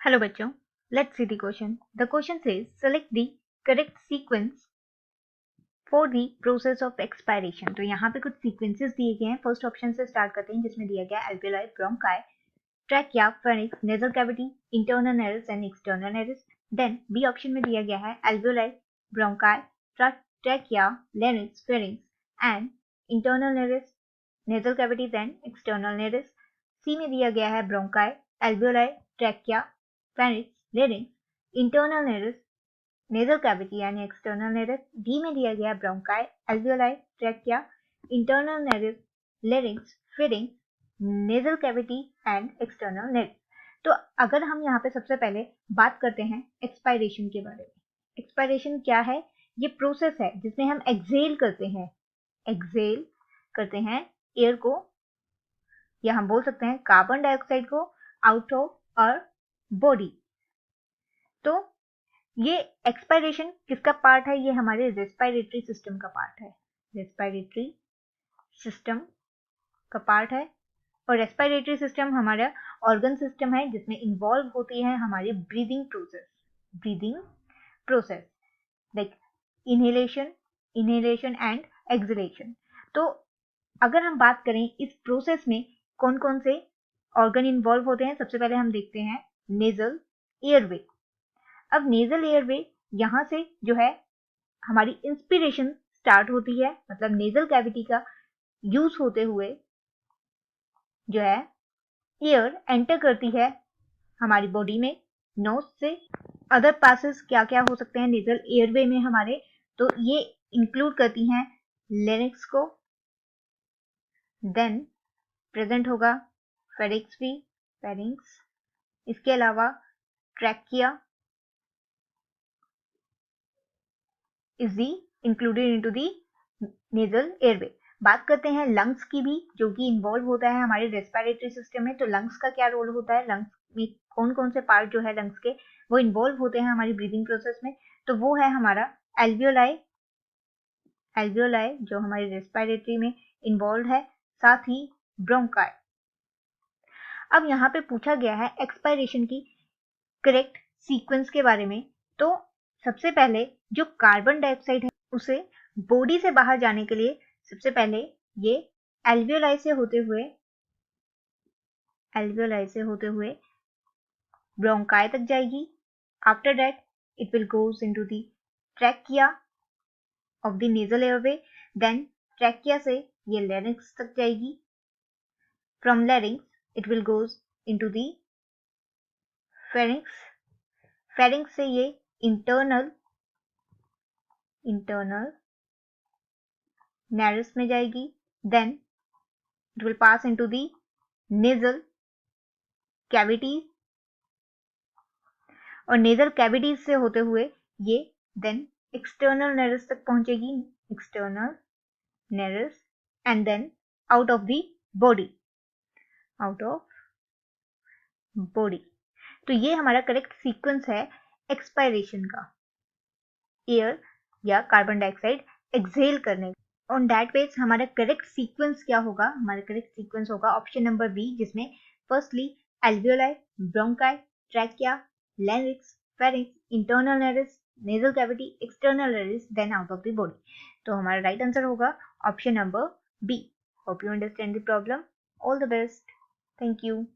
Hello बच्चों, let's see the question. The question says select the correct sequence for the process of expiration. तो यहाँ पे कुछ sequences दिए गए हैं. फर्स्ट ऑप्शन से स्टार्ट करते हैं जिसमें दिया गया alveoli, bronchi, trachea, pharynx, nasal cavity, internal nares and external nares. Then B option में दिया गया है alveoli, bronchi, trachea, larynx, pharynx and internal nares, nasal cavities and external nares. C में दिया गया है bronchi, alveoli, trachea, pharynx, larynx, internal nares, nasal cavity यानी external nares. D में दिया गया bronchi, alveoli, trachea, internal nares, larynx, pharynx, nasal cavity and external nares. तो अगर हम यहाँ पे सबसे पहले बात करते हैं एक्सपायरेशन के बारे में. एक्सपायरेशन क्या है? ये प्रोसेस है जिसमें हम एक्सेल करते हैं एयर को, या हम बोल सकते हैं कार्बन डाइऑक्साइड को आउट ऑफ आवर बॉडी. तो ये एक्सपायरेशन किसका पार्ट है? ये हमारे रेस्पिरेटरी सिस्टम का पार्ट है. रेस्पिरेटरी सिस्टम का पार्ट है. और रेस्पिरेटरी सिस्टम हमारा ऑर्गन सिस्टम है जिसमें इन्वॉल्व होती है हमारी breathing process like inhalation and exhalation. तो अगर हम बात करें इस प्रोसेस में कौन कौन से ऑर्गन इन्वॉल्व होते हैं, सबसे पहले हम देखते हैं नेजल एयरवे. अब नेजल एयरवे यहाँ से जो है हमारी इंस्पिरेशन स्टार्ट होती है, मतलब नेजल कैविटी का यूज होते हुए जो है एयर एंटर करती है हमारी बॉडी में नोज से. अदर पासेस क्या क्या हो सकते हैं नेजल एयरवे में हमारे, तो ये इंक्लूड करती हैं लेरिक्स को, देन प्रेजेंट होगा फेरिंक्स, इसके अलावा trachea is the included into the nasal airway. बात करते हैं लंग्स की भी, जो कि इन्वॉल्व होता है हमारे रेस्पिरेटरी सिस्टम में. तो लंग्स का क्या रोल होता है? लंग्स में कौन कौन से पार्ट जो है लंग्स के वो इन्वॉल्व होते हैं हमारी ब्रीदिंग प्रोसेस में. तो वो है हमारा एल्वियोलाई जो हमारी रेस्पिरेटरी में इन्वॉल्व है, साथ ही ब्रोंकाई. अब यहाँ पे पूछा गया है एक्सपायरेशन की करेक्ट सीक्वेंस के बारे में. तो सबसे पहले जो कार्बन डाइऑक्साइड है उसे बॉडी से बाहर जाने के लिए सबसे पहले ये एल्वियोलाई से होते हुए ब्रोंकाई तक जाएगी. After that it will goes into the trachea of the nasal airway. Then trachea से ये लैरिंक्स तक जाएगी. From larynx it will goes into the pharynx से ये इंटरनल nares में जाएगी. Then it will pass into the nasal cavities, और nasal cavities से होते हुए ये देन एक्सटर्नल नेरेस तक पहुंचेगी. External nares and then out of body. तो ये हमारा करेक्ट सीक्वेंस है एक्सपायरेशन का, एयर या कार्बन डाइऑक्साइड एक्सहेल करने. ऑन दैट बेस हमारा करेक्ट सीक्वेंस क्या होगा? हमारा करेक्ट सीक्वेंस होगा ऑप्शन नंबर बी, जिसमें firstly alveoli, bronchi, trachea, larynx, pharynx, internal nares, nasal cavity, external nares, then out of the body. तो हमारा राइट आंसर होगा option number B. Hope you understand the problem. All the best. Thank you.